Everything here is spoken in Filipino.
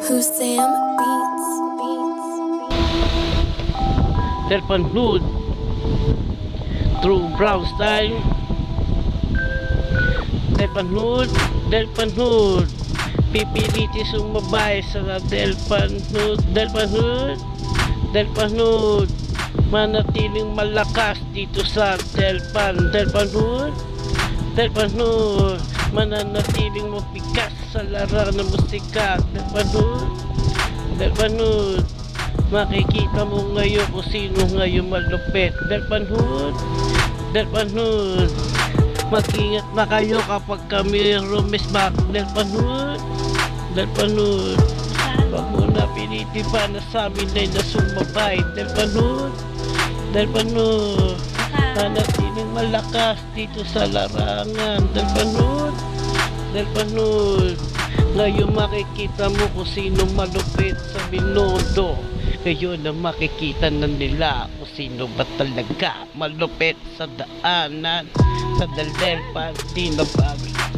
Husam Beats. Delpan Hood True Brown Style. Delpan Hood pipiliti sumabay sa Delpan Hood manatiling malakas dito sa Delpan Hood mananatiling mabigas sa larangan ng musika. Delpan Hood makikita mo ngayon kung sino ngayon malupit. Delpan Hood mag-ingat na kayo kapag kami rumisbak. Delpan Hood wag mo na pinitipan na sa amin ay nasumabay. Delpan Hood manatiling malakas dito sa larangan. Delpan Hood ngayon makikita mo kung sino malupit sa Binondo. Ngayon na makikita na nila kung sino ba talaga malupit sa daanan sa Delpan. Di na bagay.